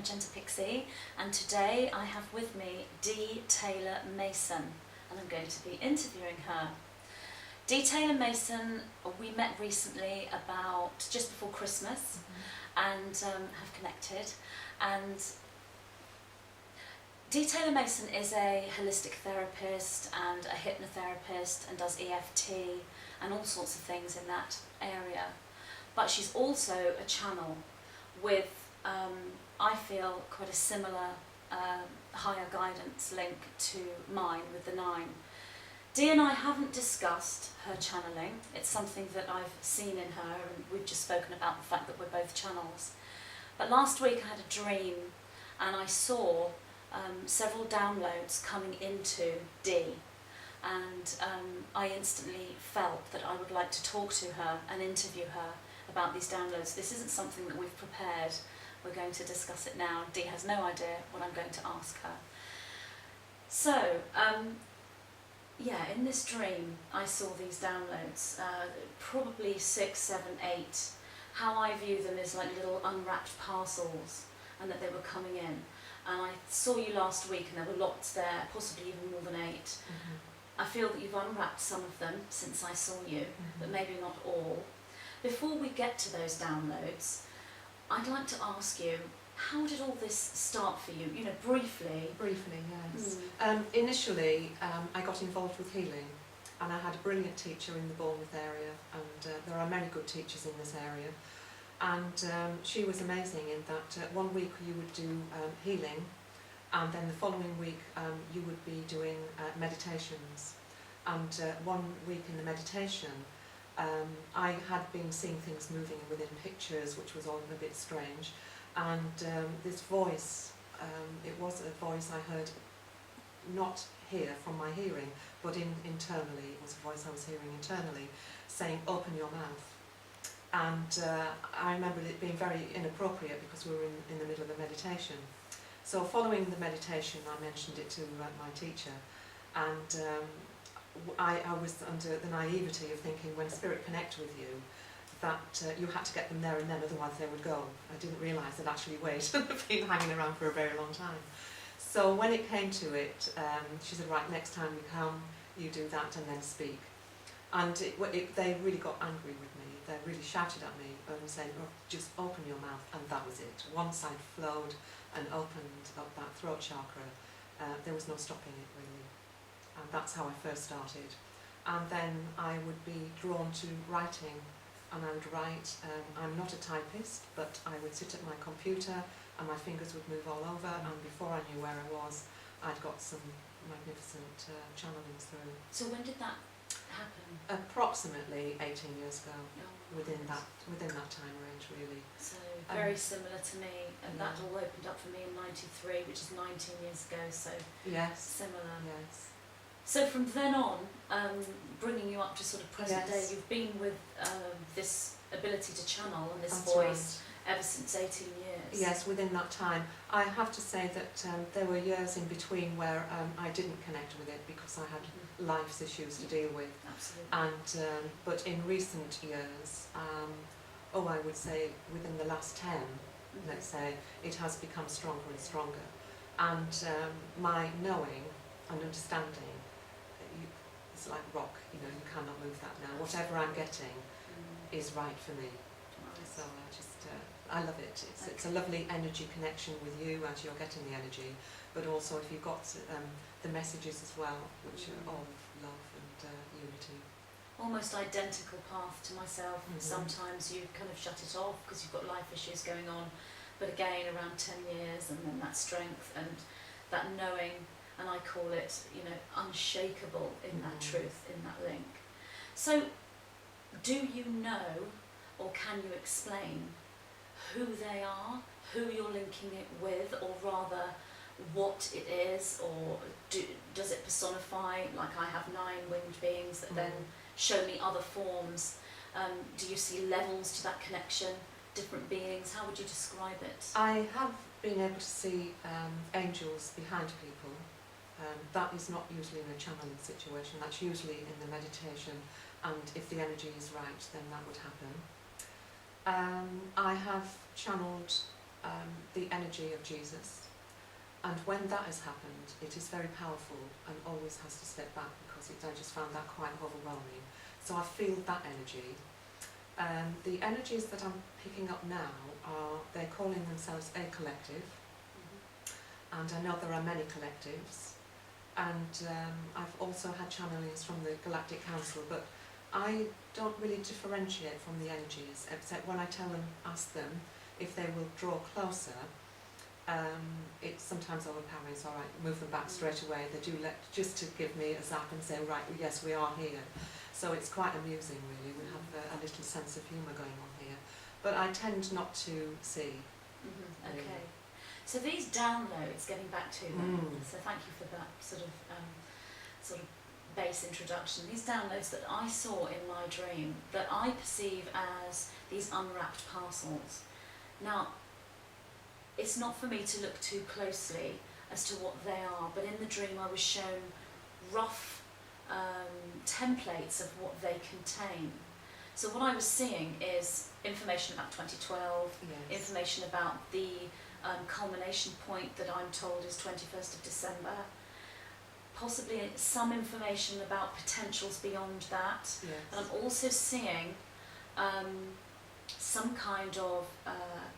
Magenta Pixie, and today I have with me Dee Taylor Mason, and I'm going to be interviewing her. Dee Taylor Mason, we met recently about just before Christmas, and have connected. And Dee Taylor Mason is a holistic therapist and a hypnotherapist and does EFT and all sorts of things in that area. But she's also a channel with, I feel, quite a similar higher guidance link to mine with the 9. Dee and I haven't discussed her channeling. It's something that I've seen in her, and we've just spoken about the fact that we're both channels. But last week I had a dream and I saw several downloads coming into Dee, and I instantly felt that I would like to talk to her and interview her about these downloads. This isn't something that we've prepared. We're going to discuss it now. Dee has no idea what I'm going to ask her. So, yeah, in this dream I saw these downloads, probably 6, 7, 8. How I view them is like little unwrapped parcels, and that they were coming in. And I saw you last week and there were lots there, possibly even more than 8. I feel that you've unwrapped some of them since I saw you, but maybe not all. Before we get to those downloads, I'd like to ask you, how did all this start for you? You know, briefly. Briefly, yes. Initially, I got involved with healing, and I had a brilliant teacher in the Bournemouth area, and there are many good teachers in this area. And she was amazing in that 1 week you would do healing, and then the following week you would be doing meditations. And 1 week in the meditation, I had been seeing things moving within pictures, which was all a bit strange. And this voice, it was a voice I heard not here from my hearing, but internally. It was a voice I was hearing internally saying, "Open your mouth." And I remember it being very inappropriate because we were in the middle of a meditation. So following the meditation, I mentioned it to my teacher, and I was under the naivety of thinking when spirit connect with you, that you had to get them there and then, otherwise they would go. I didn't realise they'd actually wait and been hanging around for a very long time. So when it came to it, she said, "Right, next time you come, you do that and then speak." And they really got angry with me. They really shouted at me and said, "Oh, just open your mouth," and that was it. Once I'd flowed and opened up that throat chakra, there was no stopping it really. And that's how I first started. And then I would be drawn to writing, and I would write. I'm not a typist, but I would sit at my computer and my fingers would move all over, and before I knew where I was, I'd got some magnificent channelings through. So when did that happen? Approximately 18 years ago, Oh, within that time range really. So very similar to me, and that all opened up for me in '93, which is 19 years ago, so Yes. similar. Yes. So from then on, bringing you up to sort of present day, Yes. you've been with this ability to channel and this That's voice ever since 18 years. Yes, within that time. I have to say that there were years in between where I didn't connect with it because I had life's issues to deal with. Absolutely. And but in recent years, I would say within the last 10, let's say, it has become stronger and stronger. And my knowing and understanding, it's like rock, you know, you cannot move that now. Whatever I'm getting is right for me. So I love it. It's a lovely energy connection with you as you're getting the energy, but also if you've got the messages as well, which are all love and unity. Almost identical path to myself. Sometimes you kind of shut it off because you've got life issues going on, but again around 10 years, and then that strength and that knowing, and I call it, you know, unshakable in that truth, in that link. So do you know, or can you explain who they are, who you're linking it with, or rather what it is, or does it personify, like I have 9 winged beings that then show me other forms? Do you see levels to that connection, different beings? How would you describe it? I have been able to see angels behind people. That is not usually in a channeling situation, that's usually in the meditation, and if the energy is right, then that would happen. I have channeled the energy of Jesus. And when that has happened, it is very powerful and always has to step back because I just found that quite overwhelming. So I feel that energy. The energies that I'm picking up now they're calling themselves a collective, and I know there are many collectives, and I've also had channelings from the Galactic Council, but I don't really differentiate from the energies, except when I ask them if they will draw closer, it's sometimes overpowering, so I move them back straight away. They do just to give me a zap and say, right, yes, we are here. So it's quite amusing, really. We have a little sense of humour going on here. But I tend not to see. Okay. So these downloads, getting back to them, so thank you for that sort of base introduction. These downloads that I saw in my dream, that I perceive as these unwrapped parcels. Now, it's not for me to look too closely as to what they are, but in the dream I was shown rough templates of what they contain. So what I was seeing is information about 2012, Yes. information about the culmination point that I'm told is 21st of December, possibly some information about potentials beyond that. Yes. And I'm also seeing some kind of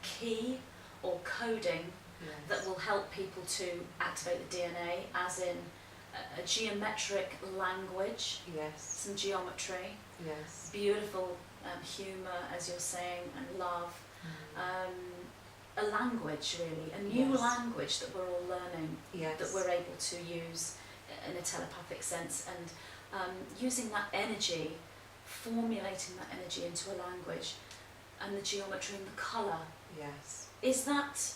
key or coding Yes. that will help people to activate the DNA, as in a geometric language, Yes. some geometry, Yes. beautiful humour, as you're saying, and love. A language, really, a new Yes. language that we're all learning, Yes. that we're able to use in a telepathic sense, and using that energy, formulating that energy into a language, and the geometry and the colour. Yes. Is that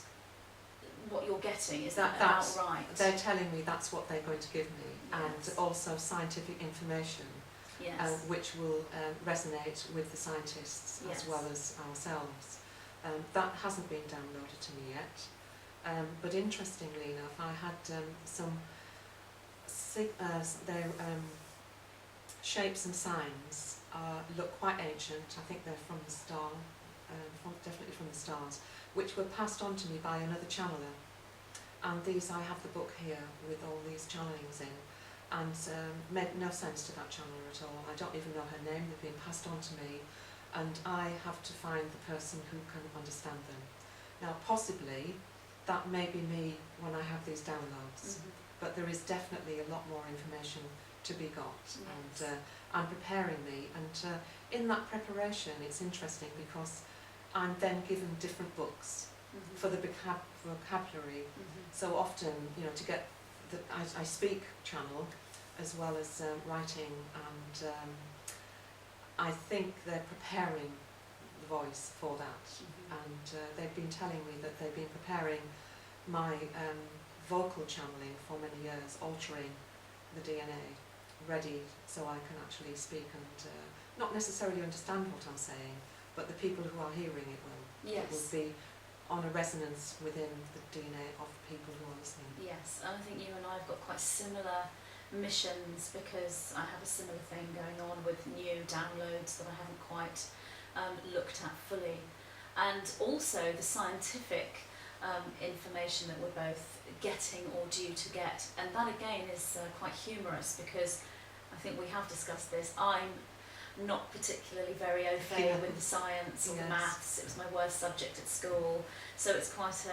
what you're getting? Is that That's- about right? They're telling me that's what they're going to give me, Yes. and also scientific information, Yes. which will resonate with the scientists Yes. as well as ourselves. That hasn't been downloaded to me yet, but interestingly enough, I had some their shapes and signs look quite ancient. I think they're from the star, definitely from the stars, which were passed on to me by another channeler. And these, I have the book here with all these channelings in, and made no sense to that channeler at all. I don't even know her name. They've been passed on to me, and I have to find the person who can understand them. Now, possibly, that may be me when I have these downloads, but there is definitely a lot more information to be got, Yes. and I'm preparing me, and in that preparation it's interesting because I'm then given different books for the vocabulary. So often, to get I speak channel as well as writing, and I think they're preparing the voice for that, and they've been telling me that they've been preparing my vocal channeling for many years, altering the DNA, ready so I can actually speak and not necessarily understand what I'm saying, but the people who are hearing it will. Yes. It will be on a resonance within the DNA of the people who are listening. Yes, and I think you and I have got quite similar missions, because I have a similar thing going on with new downloads that I haven't quite looked at fully, and also the scientific information that we're both getting or due to get, and that again is quite humorous, because I think we have discussed this. I'm not particularly very au fait with the science or the maths. It was my worst subject at school, so it's quite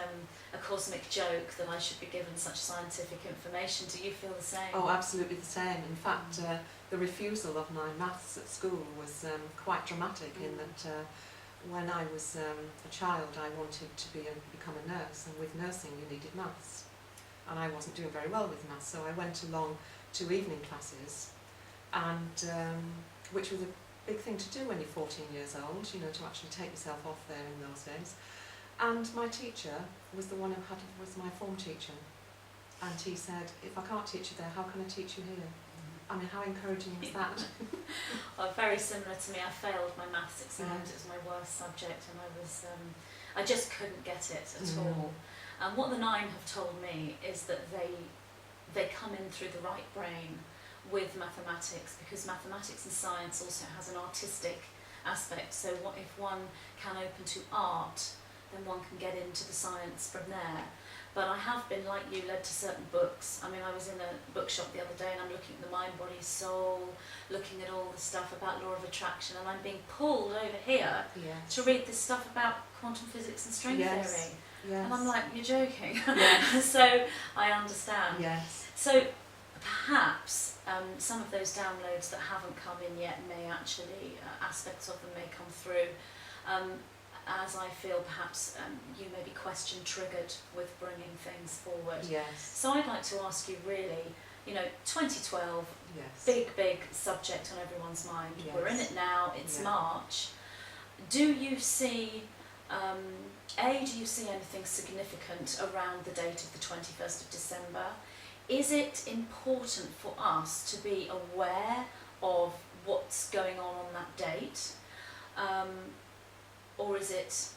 a cosmic joke that I should be given such scientific information. Do you feel the same? Oh, absolutely the same. In fact, the refusal of my maths at school was quite dramatic, in that when I was a child I wanted to become a nurse, and with nursing you needed maths, and I wasn't doing very well with maths, so I went along to evening classes, and which was a big thing to do when you're 14 years old, to actually take yourself off there in those days. And my teacher was the one who was my form teacher, and he said, if I can't teach you there, how can I teach you here? I mean, how encouraging is that? Well, very similar to me. I failed my maths exams. It was my worst subject, and I just couldn't get it at all. And what the 9 have told me is that they come in through the right brain with mathematics, because mathematics and science also has an artistic aspect. So what if one can open to art, then one can get into the science from there. But I have been, like you, led to certain books. I mean, I was in a bookshop the other day and I'm looking at the mind, body, soul, looking at all the stuff about law of attraction, and I'm being pulled over here Yes. to read this stuff about quantum physics and string Yes. theory. Yes. And I'm like, you're joking. Yes. So I understand. Yes. So perhaps some of those downloads that haven't come in yet may actually, aspects of them may come through. As I feel perhaps you may be question triggered with bringing things forward. Yes. So I'd like to ask you really, 2012, Yes. big subject on everyone's mind. Yes. We're in it now, it's Yeah. March. Do you see, do you see anything significant around the date of the 21st of December? Is it important for us to be aware of what's going on that date? Or is it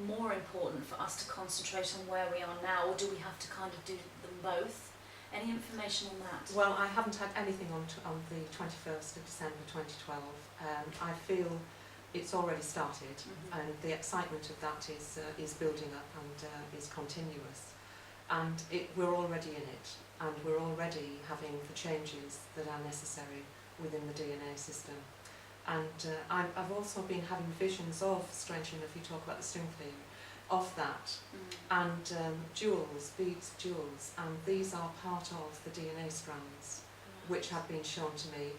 more important for us to concentrate on where we are now, or do we have to kind of do them both? Any information on that? Well, I haven't had anything on the 21st of December 2012. I feel it's already started, Mhm. and the excitement of that is building up and is continuous. And we're already in it, and we're already having the changes that are necessary within the DNA system. And I've also been having visions of, strangely enough, you talk about the string theory, of that, and jewels, beads, jewels, and these are part of the DNA strands, which have been shown to me,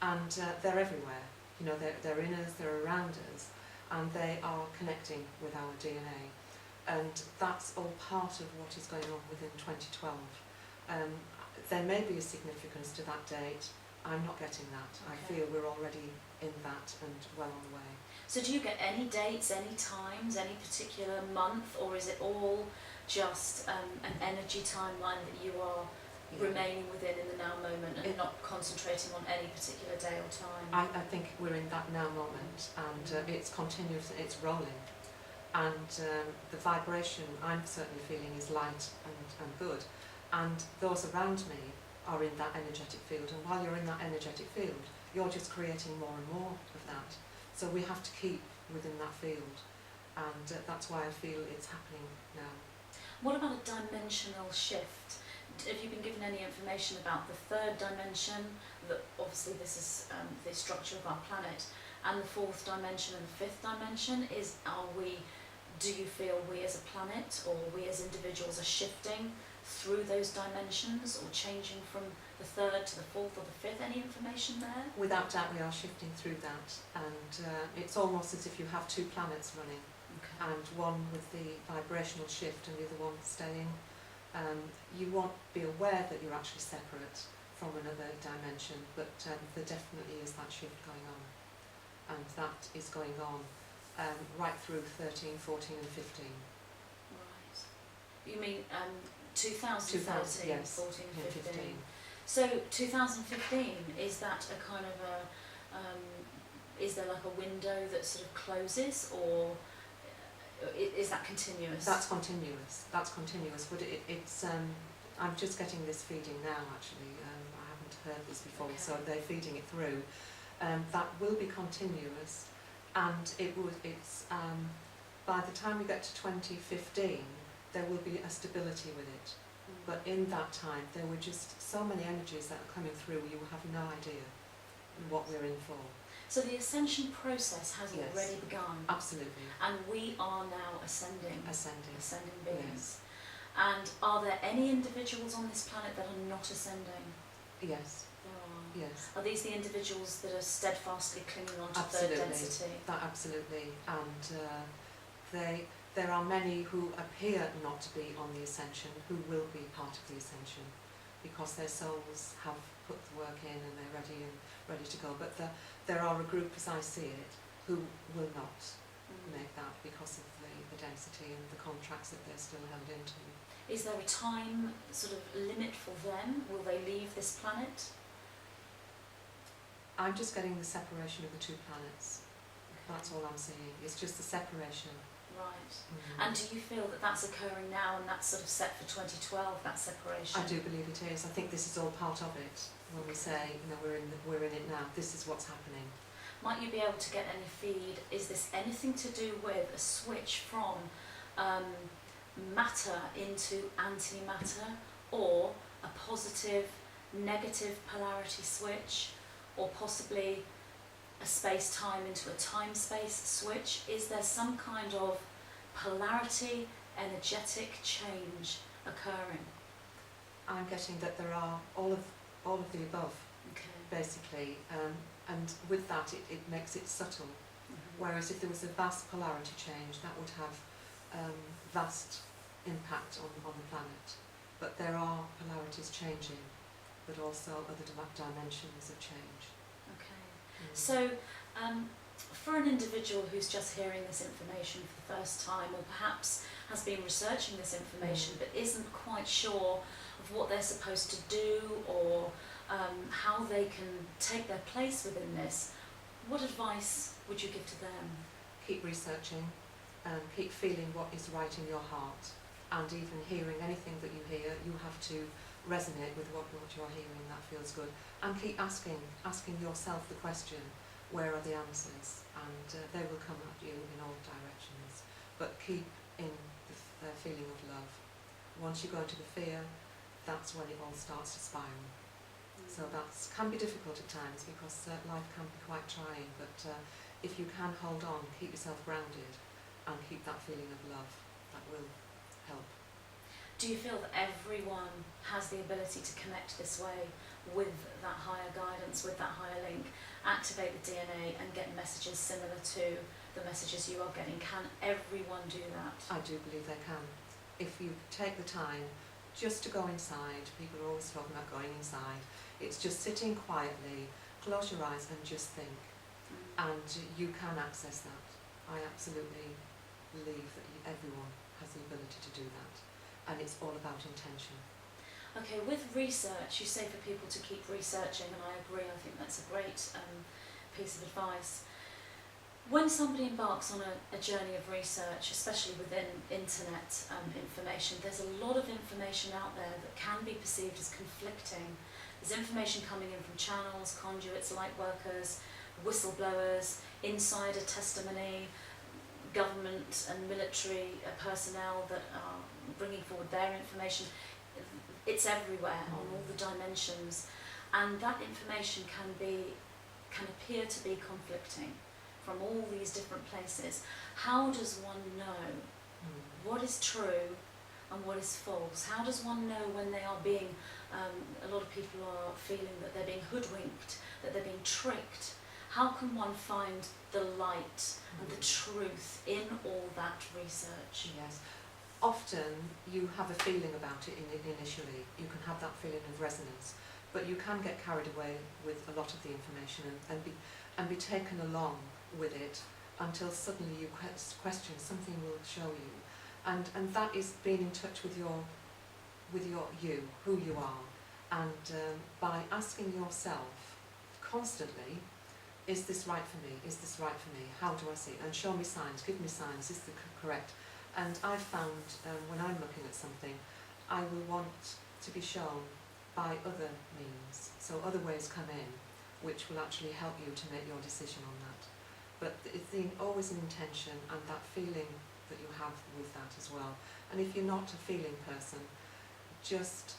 and they're everywhere. They're in us, they're around us, and they are connecting with our DNA, and that's all part of what is going on within 2012. There may be a significance to that date. I'm not getting that. Okay. I feel we're already in that and well on the way. So do you get any dates, any times, any particular month, or is it all just an energy timeline that you are remaining within in the now moment and not concentrating on any particular day or time? I think we're in that now moment, and it's continuous, it's rolling, and the vibration I'm certainly feeling is light and good, and those around me are in that energetic field, and while you're in that energetic field, you're just creating more and more of that. So we have to keep within that field, and that's why I feel it's happening now. What about a dimensional shift? Have you been given any information about the third dimension, that obviously this is the structure of our planet, and the fourth dimension and the fifth dimension? Do you feel we as a planet or we as individuals are shifting through those dimensions, or changing from the third to the fourth or the fifth? Any information there? Without doubt we are shifting through that, and it's almost as if you have two planets running, and one with the vibrational shift and the other one staying. You won't be aware that you're actually separate from another dimension, but there definitely is that shift going on, and that is going on right through 13, 14 and 15. Right. You mean 2013, 2000, yes. 14 and Yeah, 15. So 2015, is that a kind of is there like a window that sort of closes, or is that continuous? That's continuous, but it's, I'm just getting this feeding now actually, I haven't heard this before, Okay. so they're feeding it through. That will be continuous, and it's by the time we get to 2015, there will be a stability with it. But in that time, there were just so many energies that are coming through, you have no idea what we're in for. So the ascension process has Yes. already begun, Absolutely. and we are now ascending Ascending. beings. And are there any individuals on this planet that are not ascending? Yes. There are. Yes. Are these the individuals that are steadfastly clinging on to Absolutely. third density? That absolutely, and there are many who appear not to be on the ascension who will be part of the ascension, because their souls have put the work in and they're ready to go. But there are a group, as I see it, who will not make that because of the density and the contracts that they're still held into. Is there a time sort of limit for them? Will they leave this planet? I'm just getting the separation of the two planets. That's all I'm seeing. It's just the separation. Right. And do you feel that that's occurring now, and that's sort of set for 2012, that separation? I do believe it is. I think this is all part of it. When we say, we're in it now, this is what's happening. Might you be able to get any feed? Is this anything to do with a switch from matter into antimatter, or a positive negative polarity switch, or possibly a space-time into a time-space switch? Is there some kind of polarity, energetic change occurring? I'm getting that there are all of the above, Okay. basically, and with that it makes it subtle. Whereas if there was a vast polarity change, that would have vast impact on the planet. But there are polarities changing, but also other dimensions of change. Okay. So, for an individual who's just hearing this information for the first time, or perhaps has been researching this information but isn't quite sure of what they're supposed to do, or how they can take their place within this, what advice would you give to them? Keep researching, keep feeling what is right in your heart, and even hearing anything that you hear, you have to resonate with what you're hearing. That feels good. And keep asking yourself the question, where are the answers? And they will come at you in all directions. But keep in the feeling of love. Once you go into the fear, that's when it all starts to spiral. So that can be difficult at times, because life can be quite trying, but if you can hold on, keep yourself grounded and keep that feeling of love, that will help. Do you feel that everyone has the ability to connect this way with that higher guidance, with that higher link, activate the DNA and get messages similar to the messages you are getting? Can everyone do that? I do believe they can. If you take the time just to go inside, people are always talking about going inside, it's just sitting quietly, close your eyes and just think, and you can access that. I absolutely believe that everyone has the ability to do that, and it's all about intention. Okay, with research, you say for people to keep researching, and I agree, I think that's a great piece of advice. When somebody embarks on a journey of research, especially within internet information, there's a lot of information out there that can be perceived as conflicting. There's information coming in from channels, conduits, light workers, whistleblowers, insider testimony, government and military personnel that are bringing forward their information. It's everywhere on all the dimensions, and that information can appear to be conflicting from all these different places. How does one know what is true and what is false? How does one know when they are being, a lot of people are feeling that they're being hoodwinked, that they're being tricked? How can one find the light and the truth in all that research? Yes. Often you have a feeling about it initially. You can have that feeling of resonance, but you can get carried away with a lot of the information and be taken along with it until suddenly you question, something will show you, and that is being in touch with your who you are, and by asking yourself constantly, is this right for me? Is this right for me? How do I see it? And show me signs, give me signs, is this correct? And I've found when I'm looking at something, I will want to be shown by other means. So other ways come in, which will actually help you to make your decision on that. But it's always an intention and that feeling that you have with that as well. And if you're not a feeling person, just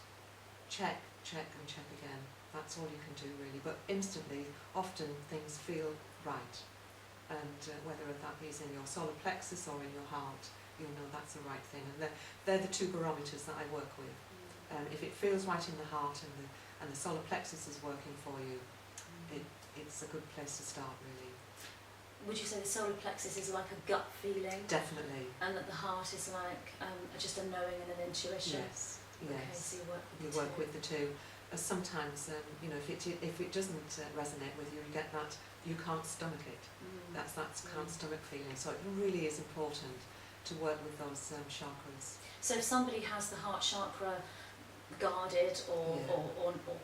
check and check again. That's all you can do really. But instantly, often things feel right. And whether that is in your solar plexus or in your heart, you know that's the right thing. And they're the two barometers that I work with. If it feels right in the heart and the solar plexus is working for you, it's a good place to start really. Would you say the solar plexus is like a gut feeling? Definitely. And that the heart is like just a knowing and an intuition? Yes, Okay, yes. so you work with the two. Sometimes, you know, if it doesn't resonate with you, you get that you can't stomach it. That's can't stomach feeling. So it really is important to work with those chakras. So if somebody has the heart chakra guarded or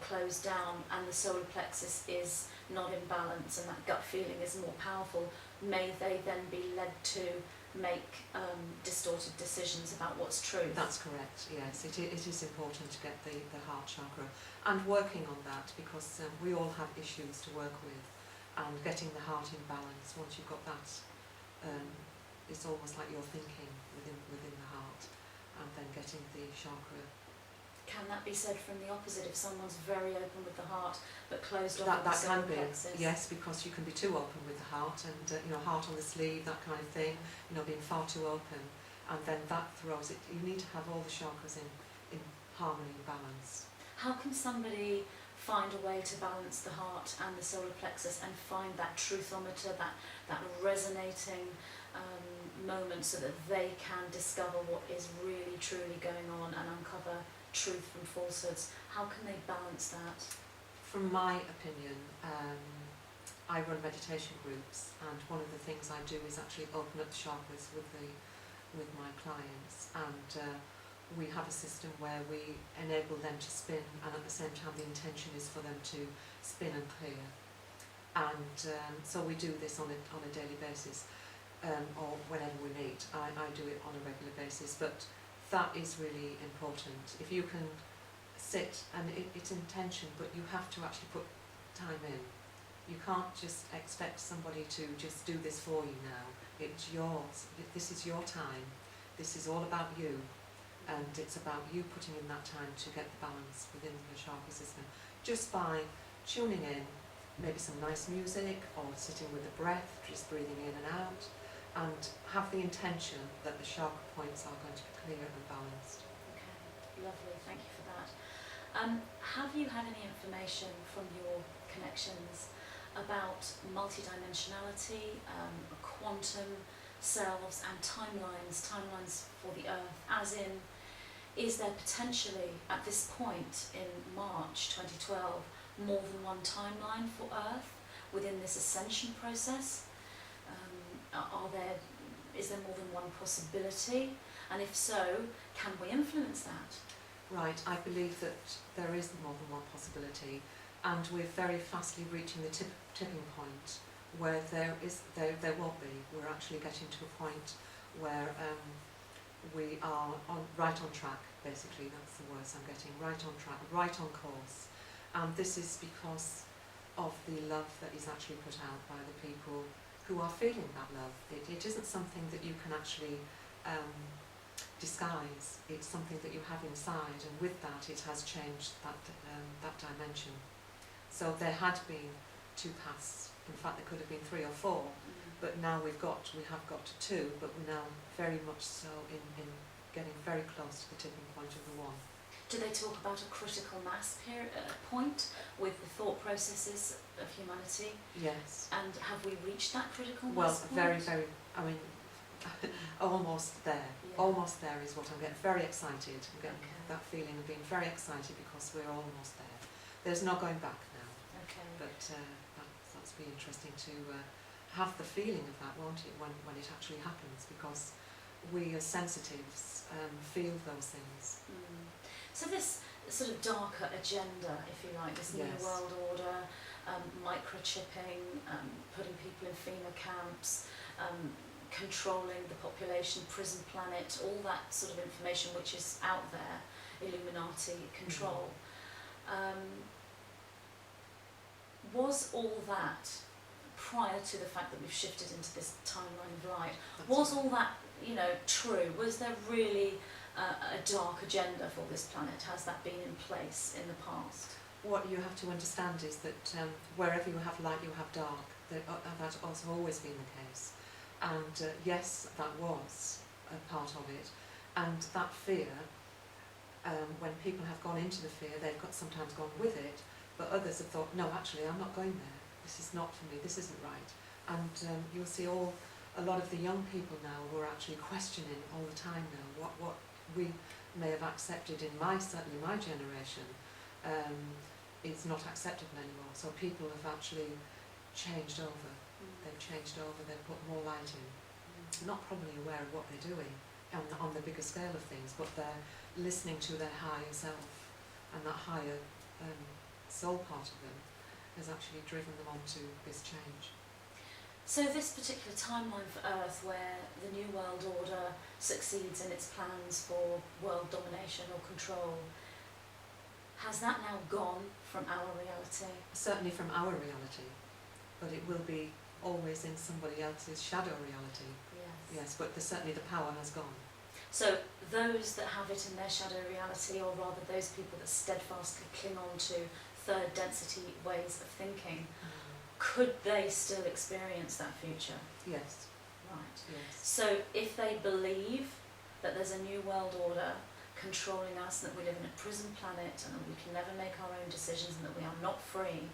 closed down, and the solar plexus is not in balance, and that gut feeling is more powerful, may they then be led to make distorted decisions about what's true? That's correct, yes. It is important to get the heart chakra and working on that, because we all have issues to work with, and getting the heart in balance. Once you've got that it's almost like you're thinking within the heart, and then getting the chakra. Can that be said from the opposite, if someone's very open with the heart but closed off That with the solar can be, plexus? yes, because you can be too open with the heart, and heart on the sleeve, that kind of thing. Being far too open, and then that throws it. You need to have all the chakras in harmony and balance. How can somebody find a way to balance the heart and the solar plexus and find that truthometer, that resonating moment, so that they can discover what is really truly going on and uncover truth from falsehoods? How can they balance that? From my opinion, I run meditation groups, and one of the things I do is actually open up the chakras with my clients, and we have a system where we enable them to spin, and at the same time the intention is for them to spin and clear. And so we do this on a daily basis, or whenever we meet. I do it on a regular basis, but that is really important. If you can sit, and it's intention, but you have to actually put time in. You can't just expect somebody to just do this for you now. It's yours. This is your time. This is all about you. And it's about you putting in that time to get the balance within the chakra system. Just by tuning in, maybe some nice music, or sitting with the breath, just breathing in and out, and have the intention that the chakra points are going to be clear and balanced. Okay, lovely, thank you for that. Have you had any information from your connections about multidimensionality, quantum selves and timelines for the Earth, as in, is there potentially at this point in March 2012 more than one timeline for Earth within this ascension process? Is there more than one possibility? And if so, can we influence that? Right, I believe that there is more than one possibility, and we're very fastly reaching the tipping point where there won't be. We're actually getting to a point where we are right on track, basically. That's the words I'm getting, right on track, right on course. And this is because of the love that is actually put out by the people who are feeling that love. It isn't something that you can actually disguise. It's something that you have inside, and with that it has changed that dimension. So there had been two paths. In fact, there could have been three or four, but now we have got to two, but we're now very much so in getting very close to the tipping point of the one. Do they talk about a critical mass point with the thought processes of humanity? Yes. And have we reached that critical mass well, point? very, very, I mean, almost there. Yeah. Almost there is what I'm getting very excited. I'm getting that feeling of being very excited because we're almost there. There's no going back now. Okay. But that's be interesting to have the feeling of that, won't it, when it actually happens, because we as sensitives feel those things. So this sort of darker agenda, if you like, this Yes. new world order, microchipping, putting people in FEMA camps, controlling the population, prison planet, all that sort of information which is out there, Illuminati control. Was all that, prior to the fact that we've shifted into this timeline of light, was all that, true? Was there really a dark agenda for this planet? Has that been in place in the past? What you have to understand is that wherever you have light, you have dark. That's also always been the case. And yes, that was a part of it. And that fear, when people have gone into the fear, they've sometimes gone with it, but others have thought, no, actually, I'm not going there. This is not for me. This isn't right. And you'll see a lot of the young people now who are actually questioning all the time now what we may have accepted in certainly my generation is not acceptable anymore. So people have actually changed over. They've changed over. They've put more light in. Not probably aware of what they're doing on the bigger scale of things, but they're listening to their higher self, and that higher soul part of them has actually driven them on to this change. So this particular timeline for Earth, where the New World Order succeeds in its plans for world domination or control, has that now gone from our reality? Certainly from our reality, but it will be always in somebody else's shadow reality. Yes. yes, but certainly the power has gone. So those that have it in their shadow reality, or rather those people that steadfastly cling on to third density ways of thinking, could they still experience that future? Yes. Right. Yes. So if they believe that there's a new world order controlling us, that we live in a prison planet and that we can never make our own decisions and that we are not free,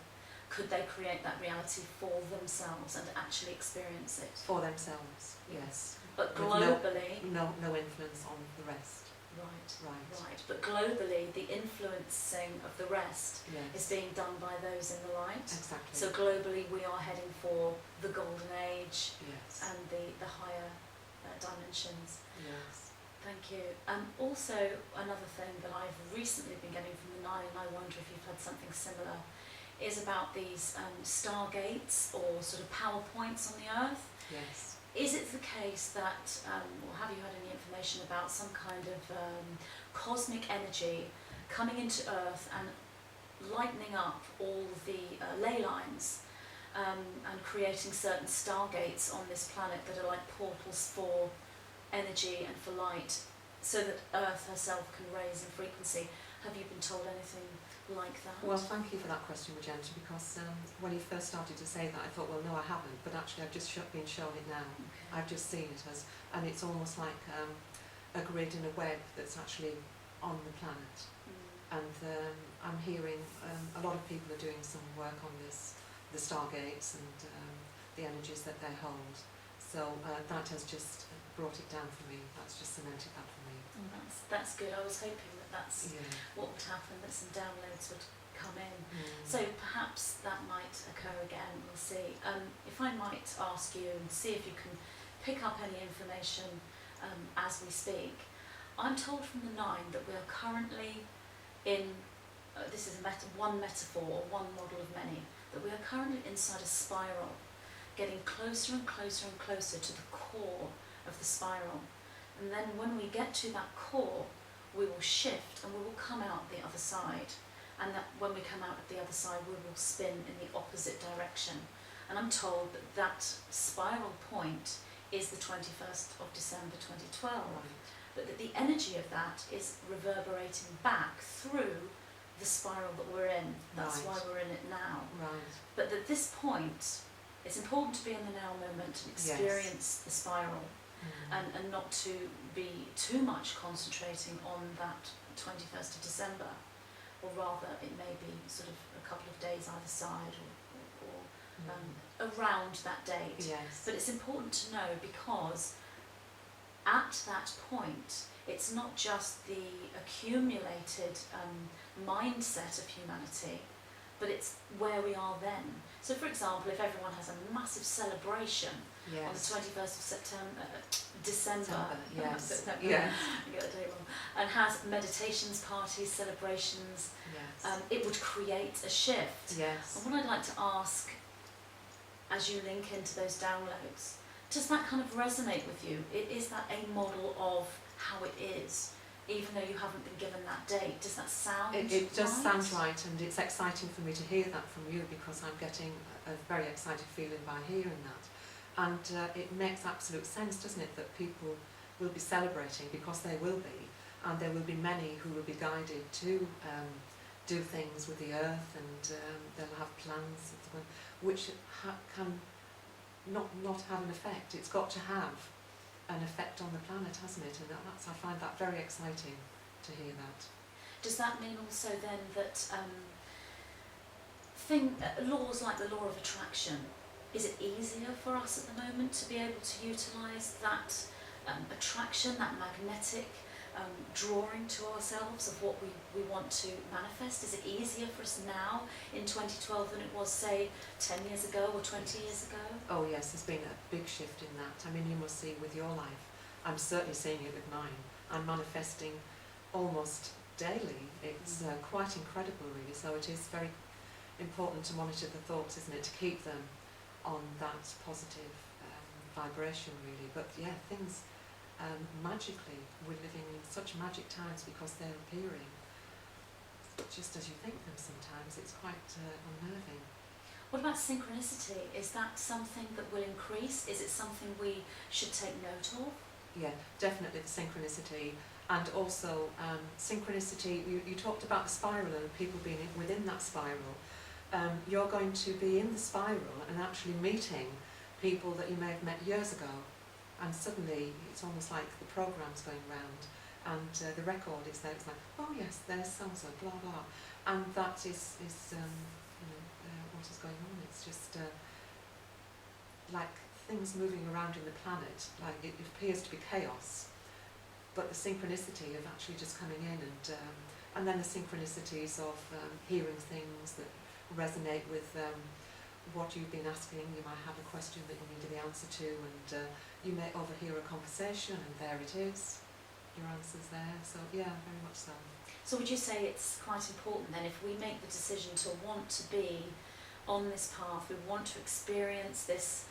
could they create that reality for themselves and actually experience it? For themselves, yes. But With globally... no influence on the rest. Right. But globally, the influencing of the rest is being done by those in the light. Exactly. So globally, we are heading for the golden age and the higher dimensions. Yes. Thank you. Also, another thing that I've recently been getting from the Nine, and I wonder if you've had something similar, is about these stargates or sort of power points on the Earth. Yes. Is it the case that, or have you had any information about some kind of cosmic energy coming into Earth and lightening up all the ley lines and creating certain stargates on this planet that are like portals for energy and for light, so that Earth herself can raise in frequency? Have you been told anything like that? Well, thank you for that question, Magenta, because when you first started to say that, I thought, well, no, I haven't, but actually I've just been shown it now. Okay. I've just seen it as, and it's almost like a grid in a web that's actually on the planet. And I'm hearing a lot of people are doing some work on this, the stargates and the energies that they hold. So that has just brought it down for me. That's just cemented that for me. Oh, that's good. I was hoping that that's Yeah. what would happen, that some downloads would come in. Mm. So perhaps that might occur again, we'll see. If I might ask you and see if you can pick up any information as we speak. I'm told from the Nine that we are currently in, this is one metaphor or one model of many, that we are currently inside a spiral, getting closer and closer and closer to the core of the spiral. And then when we get to that core, we will shift and we will come out the other side. And that when we come out of the other side, we will spin in the opposite direction. And I'm told that that spiral point is the 21st of December 2012. Right. But that the energy of that is reverberating back through the spiral that we're in. That's Right. why we're in it now. Right. But at this point, it's important to be in the now moment and experience the spiral. And not to be too much concentrating on that 21st of December, or rather it may be sort of a couple of days either side or around that date. Yes. But it's important to know, because at that point it's not just the accumulated mindset of humanity, but it's where we are then. So for example, if everyone has a massive celebration on the 21st of December, yes. I get the date wrong, and has meditations, parties, celebrations, Yes. it would create a shift. Yes. And what I'd like to ask, as you link into those downloads, does that kind of resonate with you? Is that a model of how it is, even though you haven't been given that date? Does that sound It right? does sound right, and it's exciting for me to hear that from you, because I'm getting a very excited feeling by hearing that. And it makes absolute sense, doesn't it, that people will be celebrating, because they will be, and there will be many who will be guided to do things with the earth, and they'll have plans which can not have an effect. It's got to have an effect on the planet, hasn't it? And I find that very exciting to hear that. Does that mean also then that laws like the law of attraction, is it easier for us at the moment to be able to utilise that attraction, that magnetic drawing to ourselves of what we want to manifest? Is it easier for us now in 2012 than it was, say, 10 years ago or 20 years ago? Oh yes, there's been a big shift in that. I mean, you must see with your life. I'm certainly seeing it with mine. I'm manifesting almost daily. It's quite incredible, really. So it is very important to monitor the thoughts, isn't it, to keep them on that positive vibration, really. But yeah, things magically, we're living in such magic times because they're appearing just as you think them sometimes. It's quite unnerving. What about synchronicity? Is that something that will increase? Is it something we should take note of? Yeah, definitely the synchronicity. And also synchronicity, you talked about the spiral and people being within that spiral. You're going to be in the spiral and actually meeting people that you may have met years ago, and suddenly it's almost like the program's going round and the record is there. It's like, oh yes, there's so-and-so, blah blah, and that is what is going on. It's just like things moving around in the planet, like it appears to be chaos, but the synchronicity of actually just coming in, and then the synchronicities of hearing things that resonate with what you've been asking. You might have a question that you needed the answer to, and you may overhear a conversation, and there it is, your answer's there. So yeah, very much so. So would you say it's quite important then, if we make the decision to want to be on this path, we want to experience this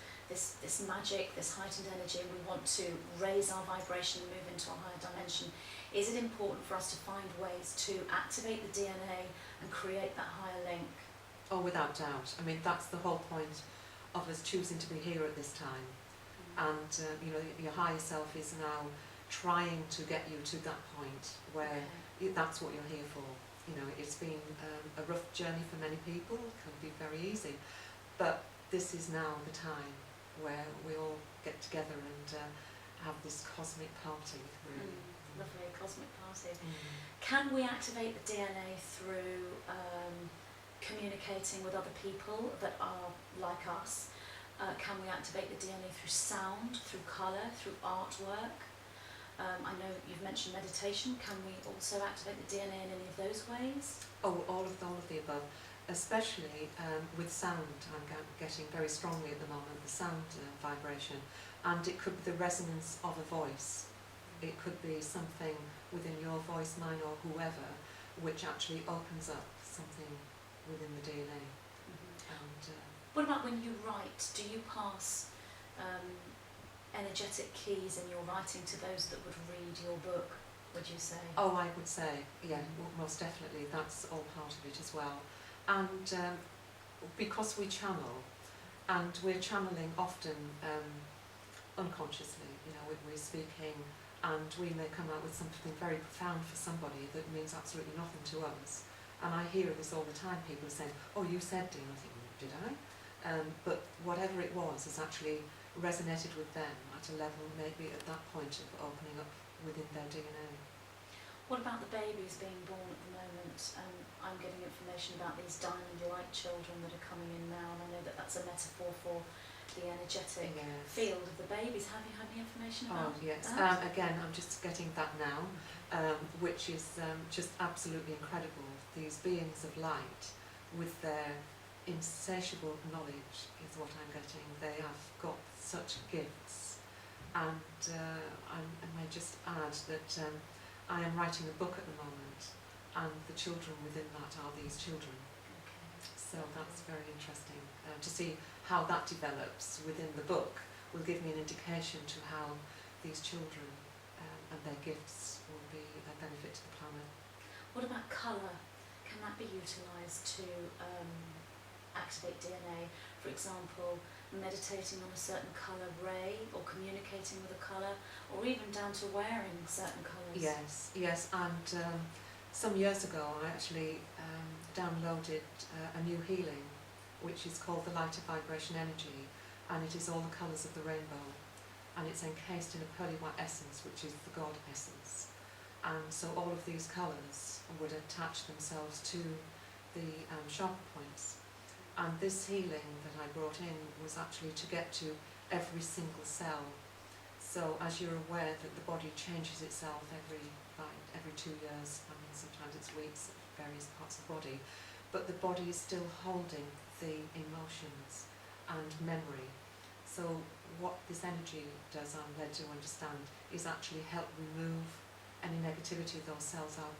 magic, this heightened energy, and we want to raise our vibration and move into a higher dimension, is it important for us to find ways to activate the DNA and create that higher link? Oh, without doubt. I mean, that's the whole point of us choosing to be here at this time. And your higher self is now trying to get you to that point where that's what you're here for. You know, it's been a rough journey for many people. It can be very easy, but this is now the time where we all get together and have this cosmic party. Really. Lovely cosmic party. Can we activate the DNA through communicating with other people that are like us? Can we activate the DNA through sound, through colour, through artwork? I know you've mentioned meditation. Can we also activate the DNA in any of those ways? Oh, all of the above. Especially with sound, I'm getting very strongly at the moment, the sound vibration, and it could be the resonance of a voice. It could be something within your voice, mine, or whoever, which actually opens up something within the DNA. And what about when you write? Do you pass energetic keys in your writing to those that would read your book, would you say? Oh, I would say, yeah, most definitely. That's all part of it as well. And because we channel, and we're channeling often unconsciously, we're speaking, and we may come out with something very profound for somebody that means absolutely nothing to us. And I hear this all the time, people saying, oh, you said D, and I think, did I? But whatever it was has actually resonated with them at a level maybe at that point of opening up within their DNA. What about the babies being born at the moment? I'm getting information about these diamond light children that are coming in now, and I know that that's a metaphor for the energetic field of the babies. Have you had any information about that? Again, I'm just getting that now, which is just absolutely incredible. These beings of light with their insatiable knowledge is what I'm getting. They have got such gifts, and I may just add that I am writing a book at the moment, and the children within that are these children. So that's very interesting to see how that develops within the book. Will give me an indication to how these children and their gifts will be a benefit to the planet. What about colour? Can that be utilised to activate DNA? For example, meditating on a certain colour ray, or communicating with a colour, or even down to wearing certain colours? Yes, and some years ago I actually downloaded a new healing, which is called the Light of Vibration Energy, and it is all the colours of the rainbow, and it's encased in a pearly white essence, which is the God essence. And so all of these colours would attach themselves to the sharper points. And this healing that I brought in was actually to get to every single cell. So as you're aware that the body changes itself every 2 years, I mean sometimes it's weeks, various parts of the body, but the body is still holding the emotions and memory. So what this energy does, I'm led to understand, is actually help remove any negativity those cells are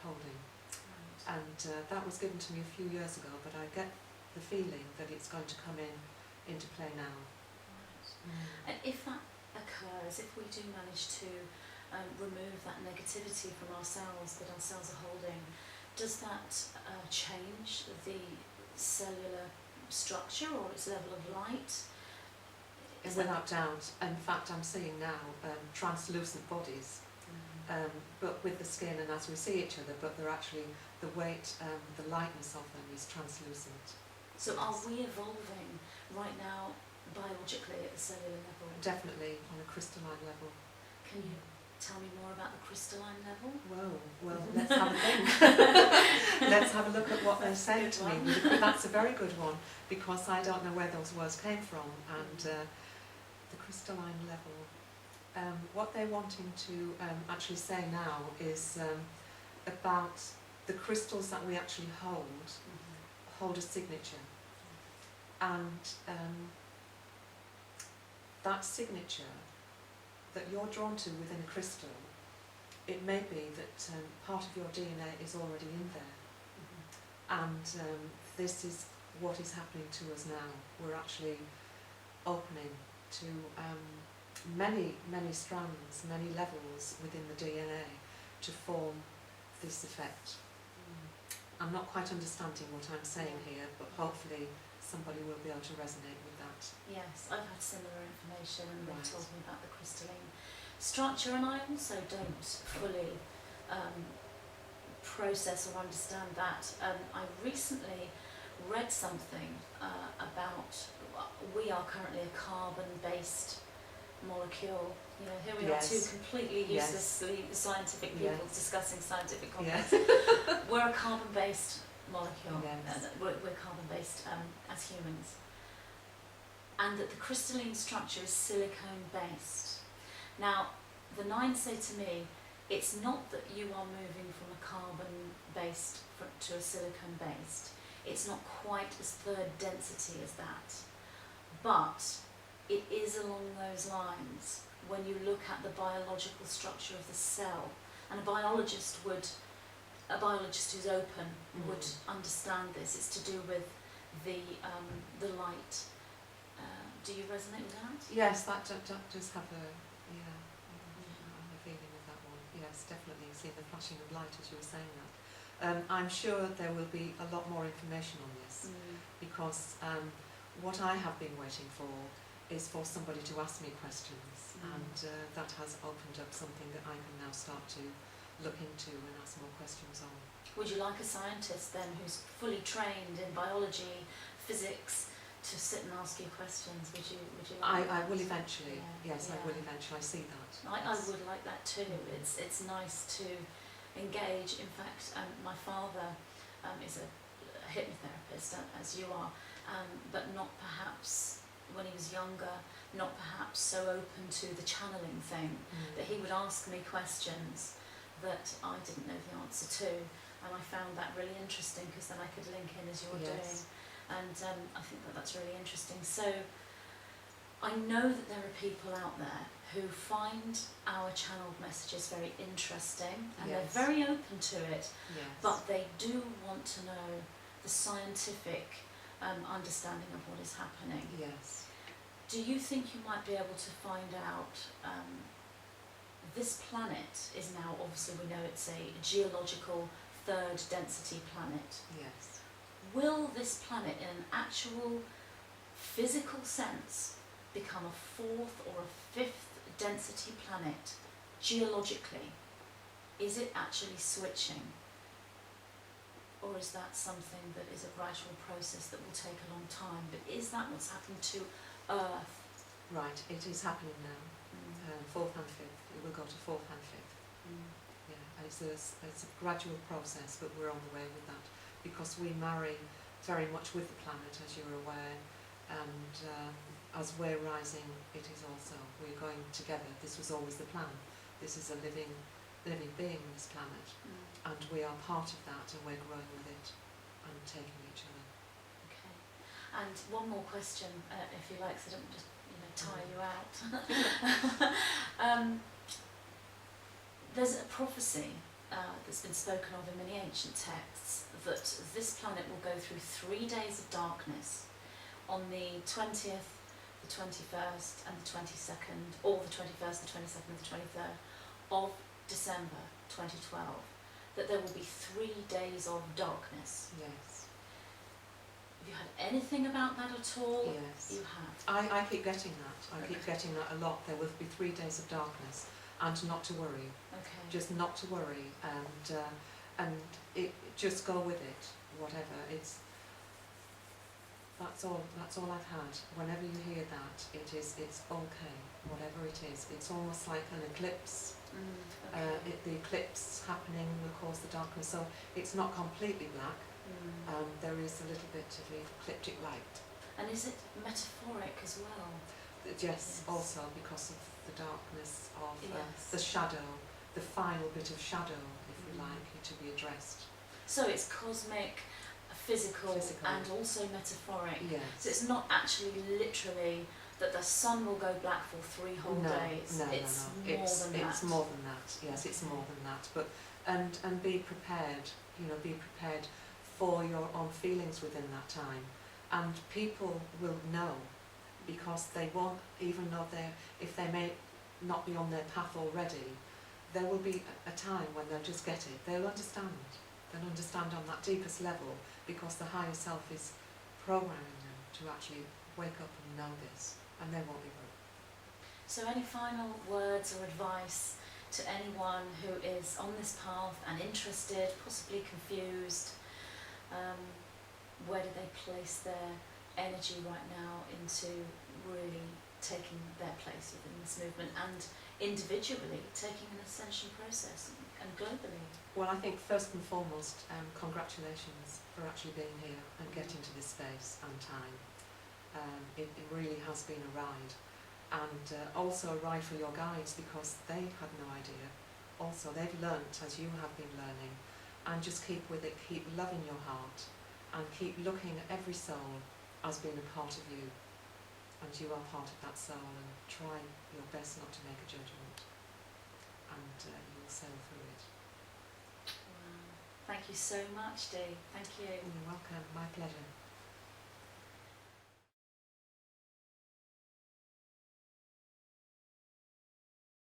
holding. Right. And that was given to me a few years ago, but I get the feeling that it's going to come into play now. Right. And if that occurs, if we do manage to remove that negativity from our cells that our cells are holding, does that change the cellular structure or its level of light? Without doubt. In fact, I'm seeing now translucent bodies, but with the skin, and as we see each other, but they're actually, the weight, the lightness of them is translucent. So are we evolving right now biologically at the cellular level? Definitely on a crystalline level. Can you tell me more about the crystalline level? Well, let's have a think. Let's have a look at what they're saying to me. That's a very good one, because I don't know where those words came from, and the crystalline level. What they're wanting to actually say now is about the crystals that we actually hold a signature, and that signature that you're drawn to within a crystal, it may be that part of your DNA is already in there, and this is what is happening to us now. We're actually opening to many strands, many levels within the DNA to form this effect. I'm not quite understanding what I'm saying here, but hopefully somebody will be able to resonate with that. Yes, I've had similar information, and Right. they told me about the crystalline structure, and I also don't fully process or understand that. I recently read something about, we are currently a carbon-based molecule. You know, here we are, two Yes. completely Yes. uselessly scientific people Yes. discussing scientific Yeah. concepts. We're a carbon-based molecule. Yes. We're carbon-based as humans. And that the crystalline structure is silicone-based. Now, the nine say to me, it's not that you are moving from a carbon-based to a silicone-based. It's not quite as third density as that. But it is along those lines when you look at the biological structure of the cell. And a biologist who's open would understand this. It's to do with the light. Do you resonate with that? Yes, that does have a, I'm a feeling with that one. Yes, definitely seeing the flashing of light as you were saying that. I'm sure there will be a lot more information on this, because what I have been waiting for is for somebody to ask me questions, and that has opened up something that I can now start to look into and ask more questions on. Would you like a scientist then who's fully trained in biology, physics, to sit and ask you questions? Would you like I that? will eventually, yes, Yeah. I will eventually, I see that. I would like that too. It's nice to engage. In fact, my father is a hypnotherapist, as you are, but not perhaps, when he was younger, not perhaps so open to the channeling thing, that he would ask me questions that I didn't know the answer to, and I found that really interesting, because then I could link in as you're doing, and I think that's really interesting. So I know that there are people out there who find our channeled messages very interesting, and they're very open to it, but they do want to know the scientific understanding of what is happening. Yes. Do you think you might be able to find out, this planet is now, obviously we know it's a geological third density planet. Yes. Will this planet in an actual physical sense become a fourth or a fifth density planet geologically? Is it actually switching? Or is that something that is a gradual process that will take a long time? But is that what's happened to Earth? Right, it is happening now. Fourth and fifth. It will go to fourth and fifth. Yeah, and it's a gradual process, but we're on the way with that, because we marry very much with the planet, as you're aware, and as we're rising, it is also, we're going together. This was always the plan. This is a living being, this planet, and we are part of that, and we're growing with it and taking each other. Okay. And one more question, if you like, so I don't just tire you out. There's a prophecy that's been spoken of in many ancient texts that this planet will go through 3 days of darkness on the 20th, the 21st and the 22nd, or the 21st, the 22nd and the 23rd of December 2012, that there will be 3 days of darkness. Yes. you had anything about that at all? Yes. You have. I keep getting that. I keep getting that a lot. There will be 3 days of darkness, and not to worry. Okay. Just not to worry, and just go with it. Whatever it's. That's all I've had. Whenever you hear that, it's okay. Whatever it is, it's almost like an eclipse. Okay. The eclipse happening will cause the darkness. So it's not completely black. There is a little bit of ecliptic light. And is it metaphoric as well? Yes, also because of the darkness of Yes. the shadow, the final bit of shadow, if we like, to be addressed. So it's cosmic, physical, and also metaphoric. Yes. So it's not actually literally that the sun will go black for 3 whole days. No. It's more than that. It's more than that. Yes, it's more than that. But and be prepared. Be prepared for your own feelings within that time, and people will know, because they won't, even though if they may not be on their path already, there will be a time when they'll just get it. They'll understand. They'll understand on that deepest level, because the higher self is programming them to actually wake up and know this, and they won't be rude. So any final words or advice to anyone who is on this path and interested, possibly confused? Where do they place their energy right now into really taking their place within this movement, and individually taking an ascension process, and globally? Well, I think first and foremost, congratulations for actually being here and getting to this space and time. It really has been a ride, and also a ride for your guides, because they had no idea. Also, they've learnt as you have been learning, and just keep with it, keep loving your heart, and keep looking at every soul as being a part of you, and you are part of that soul, and try your best not to make a judgment, and you will sail through it. Wow. Thank you so much, Dee. Thank you. You're welcome. My pleasure.